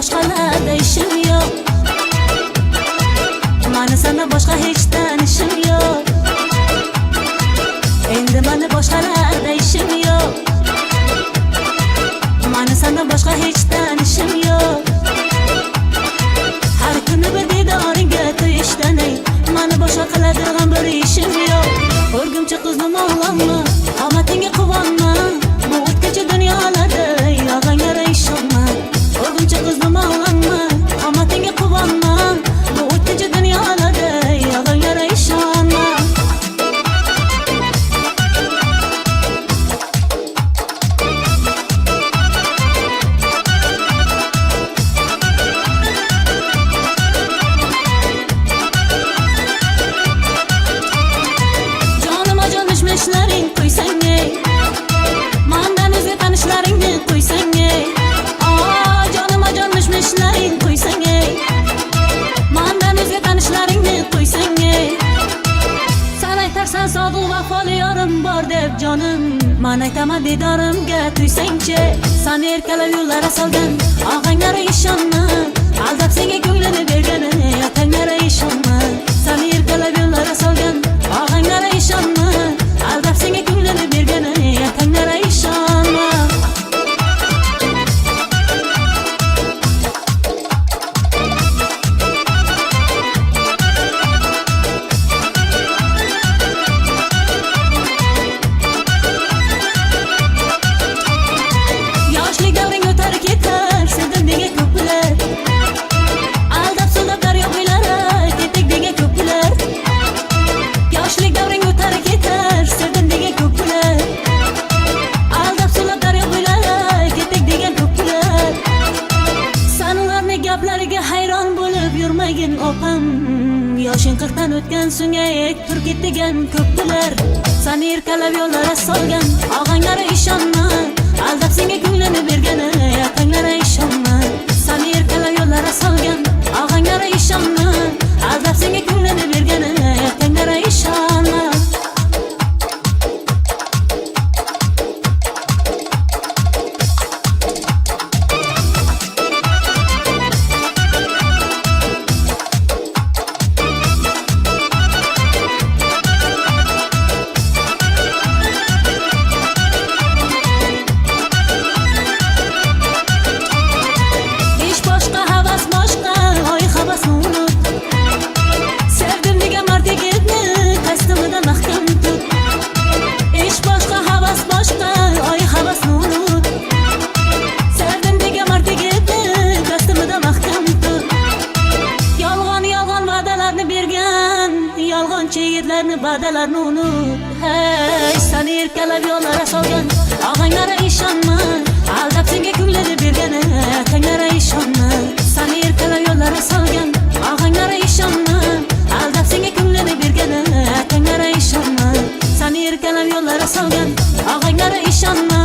boshqalarda ishim yo'q. Mani sana boshqa hech tanishim yo'q. Endi mani boshqalarda ishim yo'q. Mani sana boshqa hech tanishim yo'q. Har kuni bir didoringga to'yishdanay, mani boshqa qiladigan bir ishim yo'q. O'rgimchi qizim o'g'lonma, omadingga quvonma, bu o'tkachi dunyolarda yolg'onga ishonma. O'rgimchi qizim o'g'lonma, omadingga quvonma, bu o'tkachi dunyolarda yolg'onga ishonma. Ishlaring qo'ysang ey, mendan o'zga tanishlaringni qo'ysang ey. Jonima jonmish ishlaring qo'ysang ey, mendan o'zga tanishlaringni qo'ysang ey. Sen aytarsan sog'liq vafoli yorim bor deb jonim, men aytaman didorimga tuysangchi. Seni erkalab yo'llara solgan og'anglara ishonma, aldab senga ko'nglini bergani otanglara ishonma. Seni erkalab yo'llara solgan og'anglara ishonma, aldab senga ko'nglini bergani otanglara ishonma. Yoshlik davring o'tar ketar, sevdim degan ko'plar, aldab so'lab daryo bo'ylari ketdik degan ko'plar. Yoshlik davring o'tar ketar, sevdim degan ko'plar, aldab so'lab daryo bo'ylari ketdik degan ko'plar. Sen ularning gaplariga hayron bo'lib yurmagin opam, yoshing 40 dan o'tgan so'ngayek tur ketgan ko'plar. Seni erkalab yo'llara solgan og'anglara ishonma, aldab senga ko'nglini bergani otanglara ishonma. Seni erkalab yo'llara solgan og'anglara ishonma, aldab senga ko'nglini bergani otanglara ishonma. Ish boshqa, havas boshqa, oy havasni unut. Sevdim degan mard yigitni qasdimida mahkam tut. Ish boshqa, havas boshqa, oy havasni unut. Sevdim degan mard yigitni qasdimida mahkam tut. Yolg'on va'dalarni bergan yolg'onchi yigitlarni va'dalarini unut. Hey, seni erkalab yo'llara solgan og'anglara ishonma, aldab senga ko'nglini bergani otanglara ishonma. Seni erkalab yo'llara solgan og'anglara ishonma, aldab senga ko'nglini bergani otanglara ishonma. Seni erkalab yo'llara solgan og'anglara ishonma,